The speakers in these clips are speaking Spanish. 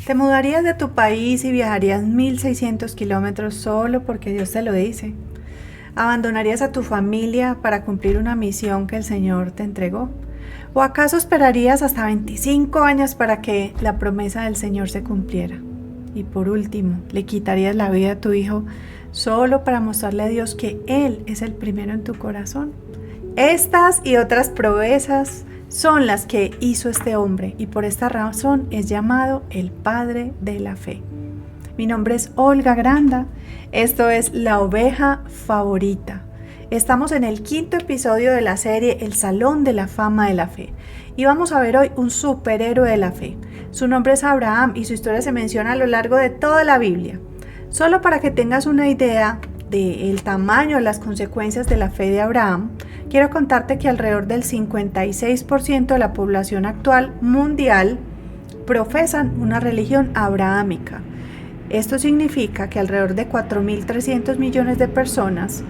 ¿Te mudarías de tu país y viajarías 1.600 kilómetros solo porque Dios te lo dice? ¿Abandonarías a tu familia para cumplir una misión que el Señor te entregó? ¿O acaso esperarías hasta 25 años para que la promesa del Señor se cumpliera? Y por último, ¿le quitarías la vida a tu hijo solo para mostrarle a Dios que Él es el primero en tu corazón? Estas y otras proezas son las que hizo este hombre y por esta razón es llamado el Padre de la Fe. Mi nombre es Olga Granda, esto es La Oveja Favorita. Estamos en el 5º episodio de la serie El Salón de la Fama de la Fe y vamos a ver hoy un superhéroe de la fe. Su nombre es Abraham y su historia se menciona a lo largo de toda la Biblia. Solo para que tengas una idea del tamaño, las consecuencias de la fe de Abraham, quiero contarte que alrededor del 56% de la población actual mundial profesan una religión abrahámica. Esto significa que alrededor de 4.300 millones de personas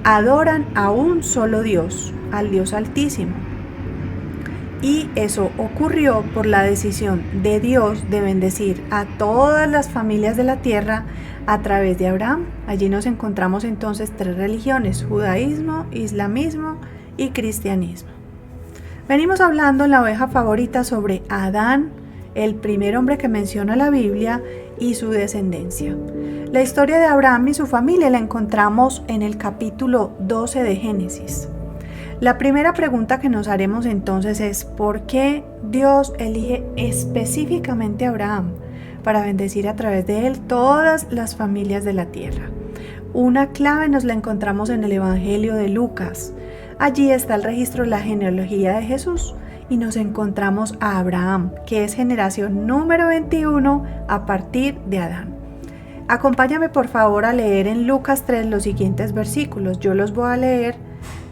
adoran a un solo Dios, al Dios Altísimo. Y eso ocurrió por la decisión de Dios de bendecir a todas las familias de la tierra a través de Abraham. Allí nos encontramos entonces 3 religiones: judaísmo, islamismo y cristianismo. Venimos hablando en La Oveja Favorita sobre Adán, el primer hombre que menciona la Biblia, y su descendencia. La historia de Abraham y su familia la encontramos en el capítulo 12 de Génesis. La primera pregunta que nos haremos entonces es: ¿por qué Dios elige específicamente a Abraham para bendecir a través de él todas las familias de la tierra? Una clave nos la encontramos en el Evangelio de Lucas. Allí está el registro de la genealogía de Jesús y nos encontramos a Abraham, que es generación número 21 a partir de Adán. Acompáñame por favor a leer en Lucas 3 los siguientes versículos. Yo los voy a leer,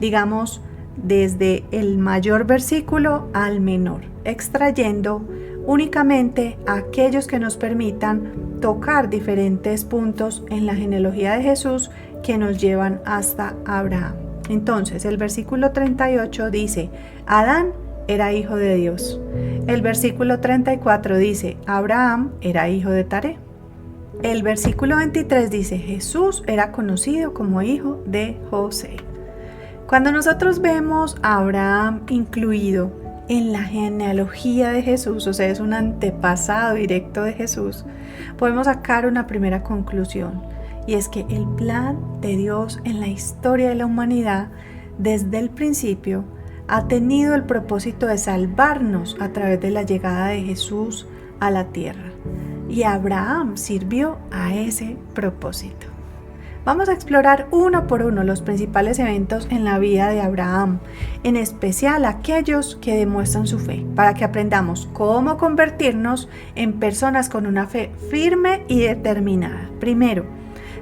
digamos, desde el mayor versículo al menor, extrayendo únicamente aquellos que nos permitan tocar diferentes puntos en la genealogía de Jesús que nos llevan hasta Abraham. Entonces, el versículo 38 dice: Adán era hijo de Dios. El versículo 34 dice: Abraham era hijo de Taré. El versículo 23 dice: Jesús era conocido como hijo de José. Cuando nosotros vemos a Abraham incluido en la genealogía de Jesús, o sea, es un antepasado directo de Jesús, podemos sacar una primera conclusión, y es que el plan de Dios en la historia de la humanidad, desde el principio, ha tenido el propósito de salvarnos a través de la llegada de Jesús a la tierra. Y Abraham sirvió a ese propósito. Vamos a explorar uno por uno los principales eventos en la vida de Abraham, en especial aquellos que demuestran su fe, para que aprendamos cómo convertirnos en personas con una fe firme y determinada. Primero,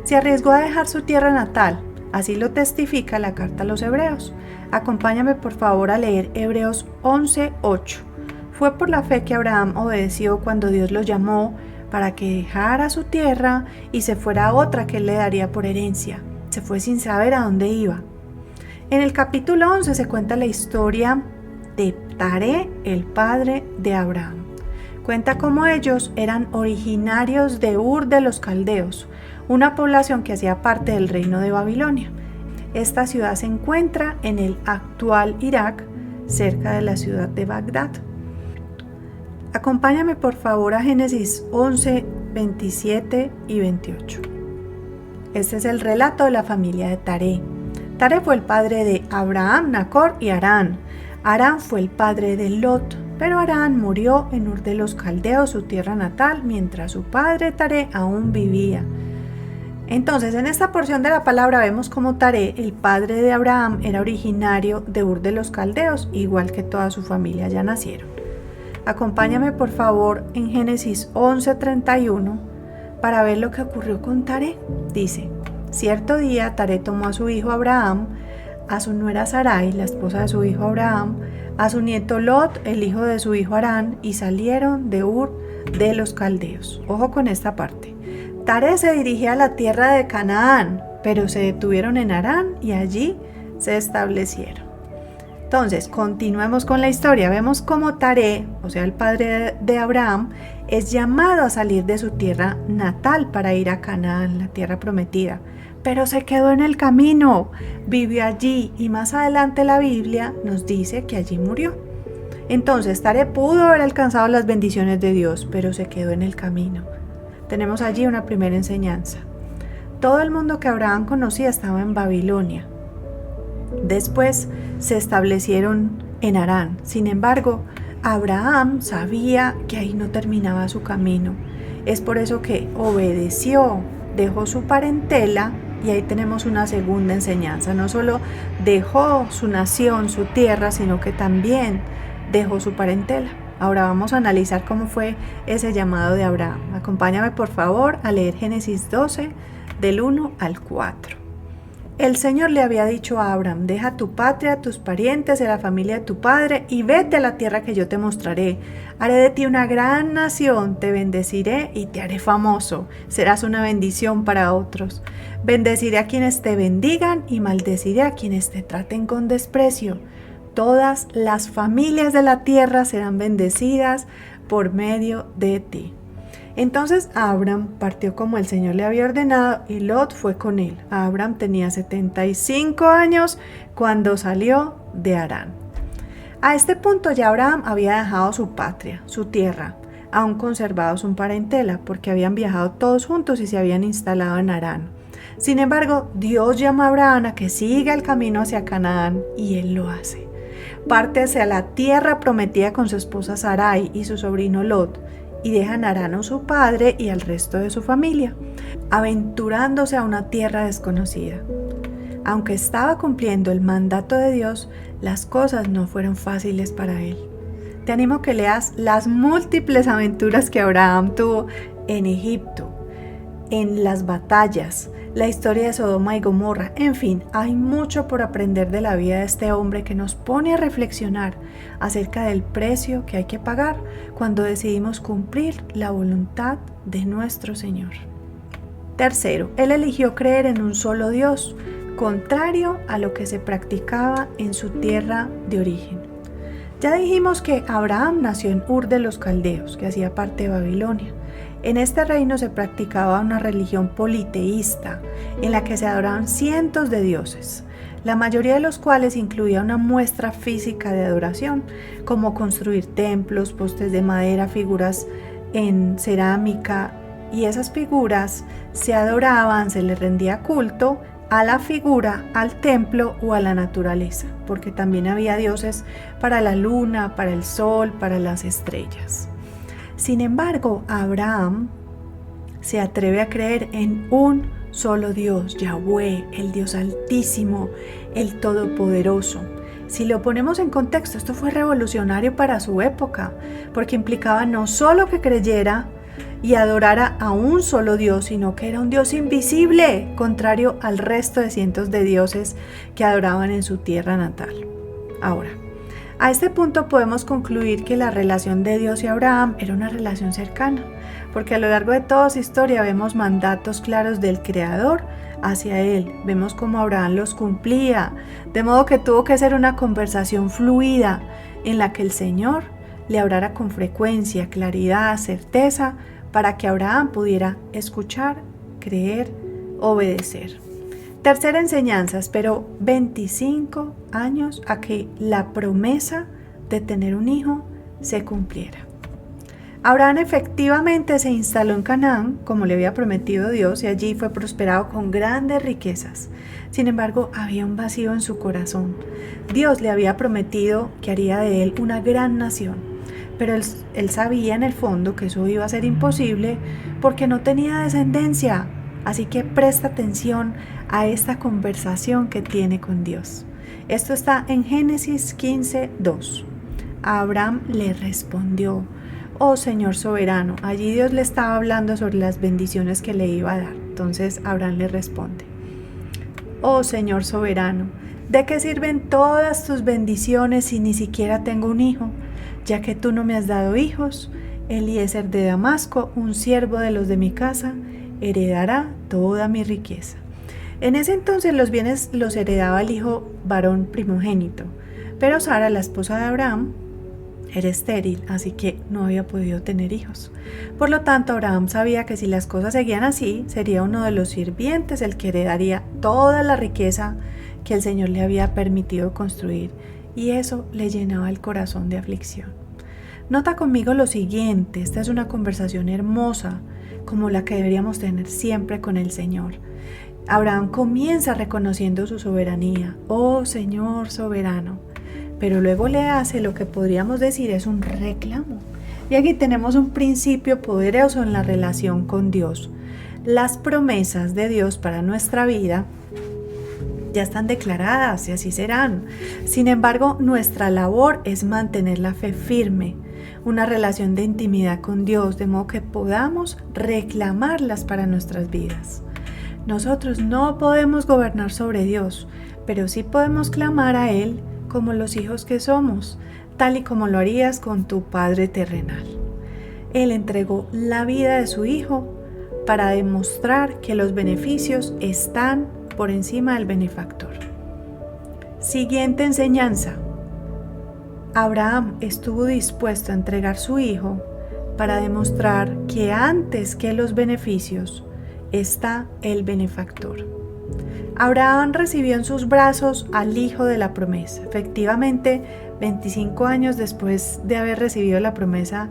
se arriesgó a dejar su tierra natal, así lo testifica la carta a los Hebreos. Acompáñame por favor a leer Hebreos 11:8. Fue por la fe que Abraham obedeció cuando Dios lo llamó para que dejara su tierra y se fuera a otra que él le daría por herencia. Se fue sin saber a dónde iba. En el capítulo 11 se cuenta la historia de Taré, el padre de Abraham. Cuenta cómo ellos eran originarios de Ur de los Caldeos, una población que hacía parte del reino de Babilonia. Esta ciudad se encuentra en el actual Irak, cerca de la ciudad de Bagdad. Acompáñame por favor a Génesis 11, 27 y 28. Este es el relato de la familia de Taré. Taré fue el padre de Abraham, Nacor y Harán. Harán fue el padre de Lot, pero Harán murió en Ur de los Caldeos, su tierra natal, mientras su padre Taré aún vivía. Entonces, en esta porción de la palabra vemos cómo Taré, el padre de Abraham, era originario de Ur de los Caldeos, igual que toda su familia ya nacieron. Acompáñame por favor en Génesis 11:31 para ver lo que ocurrió con Taré. Dice: cierto día Taré tomó a su hijo Abraham, a su nuera Sarai, la esposa de su hijo Abraham, a su nieto Lot, el hijo de su hijo Harán, y salieron de Ur de los caldeos. Ojo con esta parte. Taré se dirigía a la tierra de Canaán, pero se detuvieron en Harán y allí se establecieron. Entonces, continuemos con la historia. Vemos cómo Taré, o sea, el padre de Abraham, es llamado a salir de su tierra natal para ir a Canaán, la tierra prometida. Pero se quedó en el camino, vivió allí y más adelante la Biblia nos dice que allí murió. Entonces, Taré pudo haber alcanzado las bendiciones de Dios, pero se quedó en el camino. Tenemos allí una primera enseñanza. Todo el mundo que Abraham conocía estaba en Babilonia. Después se establecieron en Harán. Sin embargo, Abraham sabía que ahí no terminaba su camino. Es por eso que obedeció, dejó su parentela y ahí tenemos una segunda enseñanza. No solo dejó su nación, su tierra, sino que también dejó su parentela. Ahora vamos a analizar cómo fue ese llamado de Abraham. Acompáñame por favor a leer Génesis 12 del 1 al 4. El Señor le había dicho a Abraham: deja tu patria, tus parientes, y la familia de tu padre, y vete a la tierra que yo te mostraré. Haré de ti una gran nación, te bendeciré y te haré famoso. Serás una bendición para otros. Bendeciré a quienes te bendigan y maldeciré a quienes te traten con desprecio. Todas las familias de la tierra serán bendecidas por medio de ti. Entonces Abraham partió como el Señor le había ordenado y Lot fue con él. Abraham tenía 75 años cuando salió de Harán. A este punto ya Abraham había dejado su patria, su tierra, aún conservado su parentela, porque habían viajado todos juntos y se habían instalado en Harán. Sin embargo, Dios llama a Abraham a que siga el camino hacia Canaán y él lo hace. Parte hacia la tierra prometida con su esposa Sarai y su sobrino Lot, y dejan a Harán a su padre y al resto de su familia, aventurándose a una tierra desconocida. Aunque estaba cumpliendo el mandato de Dios, las cosas no fueron fáciles para él. Te animo a que leas las múltiples aventuras que Abraham tuvo en Egipto, en las batallas, la historia de Sodoma y Gomorra. En fin, hay mucho por aprender de la vida de este hombre que nos pone a reflexionar acerca del precio que hay que pagar cuando decidimos cumplir la voluntad de nuestro Señor. Tercero, él eligió creer en un solo Dios, contrario a lo que se practicaba en su tierra de origen. Ya dijimos que Abraham nació en Ur de los Caldeos, que hacía parte de Babilonia. En este reino se practicaba una religión politeísta, en la que se adoraban cientos de dioses, la mayoría de los cuales incluía una muestra física de adoración, como construir templos, postes de madera, figuras en cerámica, y esas figuras se adoraban, se les rendía culto a la figura, al templo o a la naturaleza, porque también había dioses para la luna, para el sol, para las estrellas. Sin embargo, Abraham se atreve a creer en un solo Dios, Yahweh, el Dios Altísimo, el Todopoderoso. Si lo ponemos en contexto, esto fue revolucionario para su época, porque implicaba no solo que creyera y adorara a un solo Dios, sino que era un Dios invisible, contrario al resto de cientos de dioses que adoraban en su tierra natal. Ahora, a este punto podemos concluir que la relación de Dios y Abraham era una relación cercana, porque a lo largo de toda su historia vemos mandatos claros del Creador hacia él, vemos cómo Abraham los cumplía, de modo que tuvo que ser una conversación fluida en la que el Señor le hablara con frecuencia, claridad, certeza, para que Abraham pudiera escuchar, creer, obedecer. Tercera enseñanza, esperó 25 años a que la promesa de tener un hijo se cumpliera. Abraham efectivamente se instaló en Canaán, como le había prometido Dios, y allí fue prosperado con grandes riquezas. Sin embargo, había un vacío en su corazón. Dios le había prometido que haría de él una gran nación, pero él sabía en el fondo que eso iba a ser imposible porque no tenía descendencia. Así que presta atención a esta conversación que tiene con Dios. Esto está en Génesis 15:2. Abraham le respondió: oh Señor soberano. Allí Dios le estaba hablando sobre las bendiciones que le iba a dar. Entonces Abraham le responde: oh Señor soberano, ¿De qué sirven todas tus bendiciones si ni siquiera tengo un hijo? Ya que tú no me has dado hijos, Eliezer de Damasco, un siervo de los de mi casa, heredará toda mi riqueza. En ese entonces los bienes los heredaba el hijo varón primogénito, pero Sara, la esposa de Abraham, era estéril, así que no había podido tener hijos. Por lo tanto, Abraham sabía que si las cosas seguían así, sería uno de los sirvientes el que heredaría toda la riqueza que el Señor le había permitido construir, y eso le llenaba el corazón de aflicción. Nota conmigo lo siguiente, esta es una conversación hermosa, como la que deberíamos tener siempre con el Señor. Abraham comienza reconociendo su soberanía, oh Señor soberano, pero luego le hace lo que podríamos decir es un reclamo. Y aquí tenemos un principio poderoso en la relación con Dios. Las promesas de Dios para nuestra vida ya están declaradas y así serán. Sin embargo, nuestra labor es mantener la fe firme, una relación de intimidad con Dios, de modo que podamos reclamarlas para nuestras vidas. Nosotros no podemos gobernar sobre Dios, pero sí podemos clamar a Él como los hijos que somos, tal y como lo harías con tu Padre terrenal. Él entregó la vida de su Hijo para demostrar que los beneficios están por encima del benefactor. Siguiente enseñanza. Abraham estuvo dispuesto a entregar su hijo para demostrar que antes que los beneficios está el benefactor. Abraham recibió en sus brazos al hijo de la promesa. Efectivamente, 25 años después de haber recibido la promesa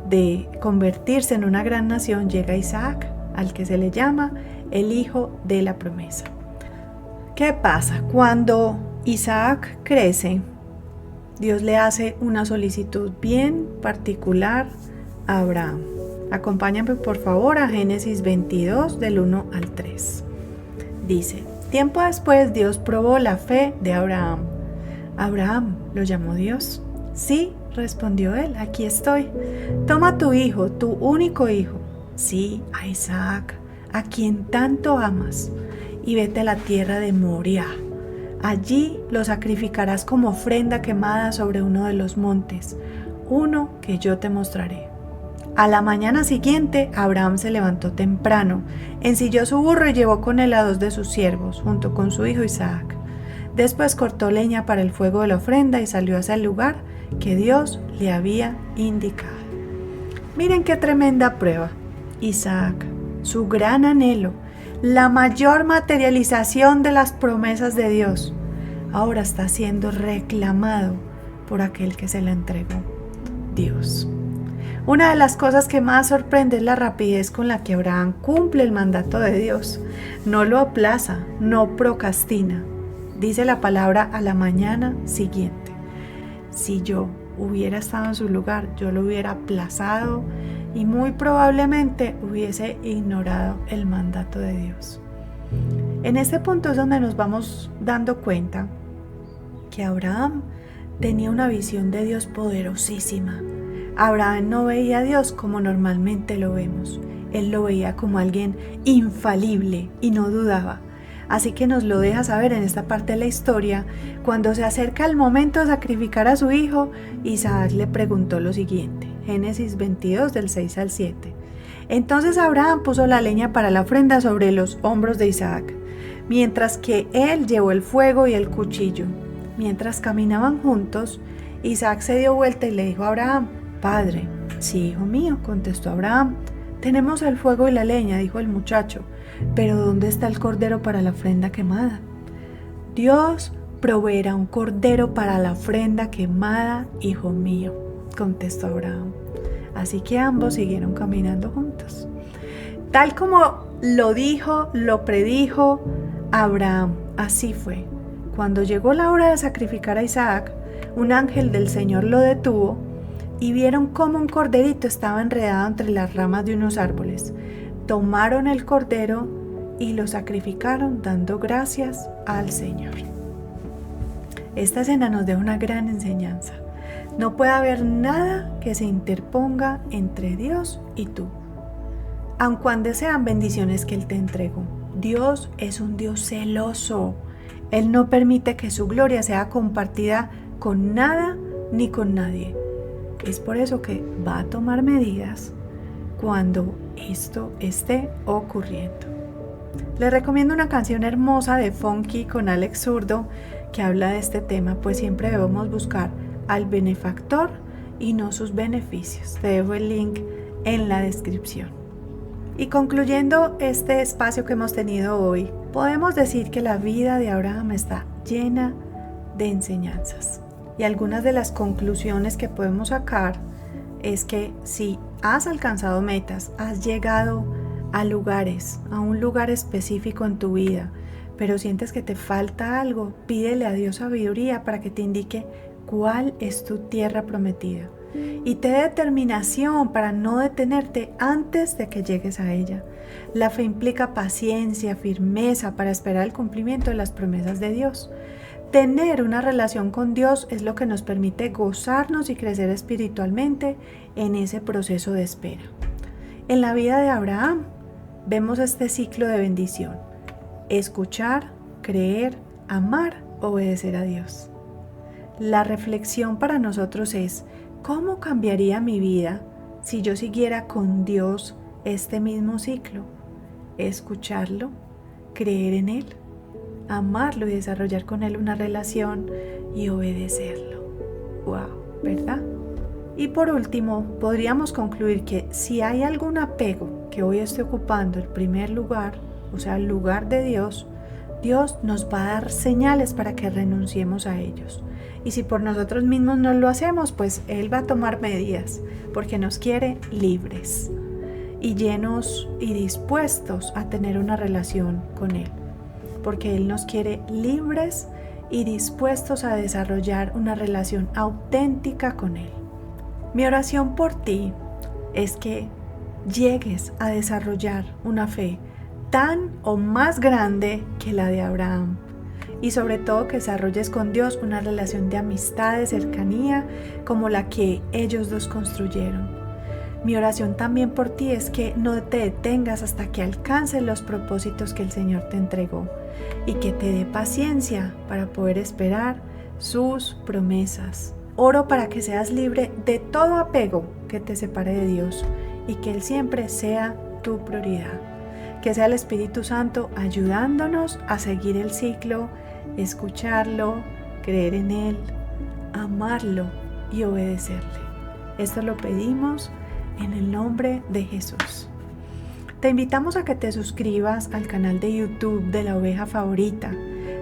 de convertirse en una gran nación, llega Isaac, al que se le llama el hijo de la promesa. ¿Qué pasa? Cuando Isaac crece, Dios le hace una solicitud bien particular a Abraham. Acompáñame por favor a Génesis 22 del 1 al 3. Dice: tiempo después Dios probó la fe de Abraham. Abraham, ¿lo llamó Dios? Sí, respondió él, aquí estoy. Toma tu hijo, tu único hijo. Sí, a Isaac, a quien tanto amas, y vete a la tierra de Moriah. Allí lo sacrificarás como ofrenda quemada sobre uno de los montes, uno que yo te mostraré. A la mañana siguiente, Abraham se levantó temprano, ensilló su burro y llevó con él a 2 de sus siervos, junto con su hijo Isaac. Después cortó leña para el fuego de la ofrenda y salió hacia el lugar que Dios le había indicado. Miren qué tremenda prueba. Isaac, su gran anhelo, la mayor materialización de las promesas de Dios, ahora está siendo reclamado por aquel que se la entregó, Dios. Una de las cosas que más sorprende es la rapidez con la que Abraham cumple el mandato de Dios. No lo aplaza, no procrastina. Dice la palabra a la mañana siguiente. Si yo hubiera estado en su lugar, yo lo hubiera aplazado y muy probablemente hubiese ignorado el mandato de Dios. En este punto es donde nos vamos dando cuenta que Abraham tenía una visión de Dios poderosísima. Abraham no veía a Dios como normalmente lo vemos. Él lo veía como alguien infalible y no dudaba. Así que nos lo deja saber en esta parte de la historia. Cuando se acerca el momento de sacrificar a su hijo, Isaac le preguntó lo siguiente. Génesis 22 del 6 al 7. Entonces Abraham puso la leña para la ofrenda sobre los hombros de Isaac, mientras que él llevó el fuego y el cuchillo. Mientras caminaban juntos, Isaac se dio vuelta y le dijo a Abraham: Padre. Sí, hijo mío, contestó Abraham. Tenemos el fuego y la leña, dijo el muchacho, pero ¿dónde está el cordero para la ofrenda quemada? Dios proveerá un cordero para la ofrenda quemada, hijo mío, contestó Abraham. Así que ambos siguieron caminando juntos. Tal como lo dijo, lo predijo Abraham, así fue. Cuando llegó la hora de sacrificar a Isaac, un ángel del Señor lo detuvo y vieron cómo un corderito estaba enredado entre las ramas de unos árboles. Tomaron el cordero y lo sacrificaron dando gracias al Señor. Esta escena nos deja una gran enseñanza. No puede haber nada que se interponga entre Dios y tú, aun cuando sean bendiciones que Él te entregó. Dios es un Dios celoso. Él no permite que su gloria sea compartida con nada ni con nadie. Es por eso que va a tomar medidas cuando esto esté ocurriendo. Les recomiendo una canción hermosa de Funky con Alex Zurdo que habla de este tema, pues siempre debemos buscar al benefactor y no sus beneficios. Te dejo el link en la descripción. Y concluyendo este espacio que hemos tenido hoy, podemos decir que la vida de Abraham está llena de enseñanzas. Y algunas de las conclusiones que podemos sacar es que si has alcanzado metas, has llegado a lugares, a un lugar específico en tu vida, pero sientes que te falta algo, pídele a Dios sabiduría para que te indique cuál es tu tierra prometida. Y te dé determinación para no detenerte antes de que llegues a ella. La fe implica paciencia, firmeza para esperar el cumplimiento de las promesas de Dios. Tener una relación con Dios es lo que nos permite gozarnos y crecer espiritualmente en ese proceso de espera. En la vida de Abraham vemos este ciclo de bendición: escuchar, creer, amar, obedecer a Dios. La reflexión para nosotros es: ¿cómo cambiaría mi vida si yo siguiera con Dios este mismo ciclo? Escucharlo, creer en Él, amarlo y desarrollar con Él una relación y obedecerlo. ¡Wow! ¿Verdad? Y por último, podríamos concluir que si hay algún apego que hoy esté ocupando el primer lugar, o sea, el lugar de Dios, Dios nos va a dar señales para que renunciemos a ellos. Y si por nosotros mismos no lo hacemos, pues Él va a tomar medidas, porque nos quiere libres y llenos y dispuestos a tener una relación con Él. Porque Él nos quiere libres y dispuestos a desarrollar una relación auténtica con Él. Mi oración por ti es que llegues a desarrollar una fe tan o más grande que la de Abraham. Y sobre todo que desarrolles con Dios una relación de amistad, de cercanía, como la que ellos dos construyeron. Mi oración también por ti es que no te detengas hasta que alcances los propósitos que el Señor te entregó y que te dé paciencia para poder esperar sus promesas. Oro para que seas libre de todo apego que te separe de Dios y que Él siempre sea tu prioridad. Que sea el Espíritu Santo ayudándonos a seguir el ciclo, escucharlo, creer en Él, amarlo y obedecerle. Esto lo pedimos en el nombre de Jesús. Te invitamos a que te suscribas al canal de YouTube de La Oveja Favorita.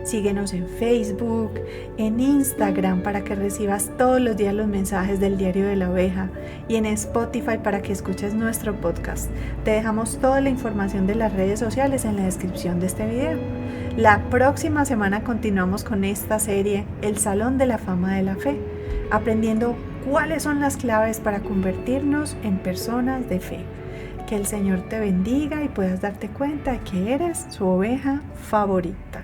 Síguenos en Facebook, en Instagram para que recibas todos los días los mensajes del Diario de la Oveja y en Spotify para que escuches nuestro podcast. Te dejamos toda la información de las redes sociales en la descripción de este video. La próxima semana continuamos con esta serie, El Salón de la Fama de la Fe, aprendiendo cuáles son las claves para convertirnos en personas de fe. Que el Señor te bendiga y puedas darte cuenta de que eres su oveja favorita.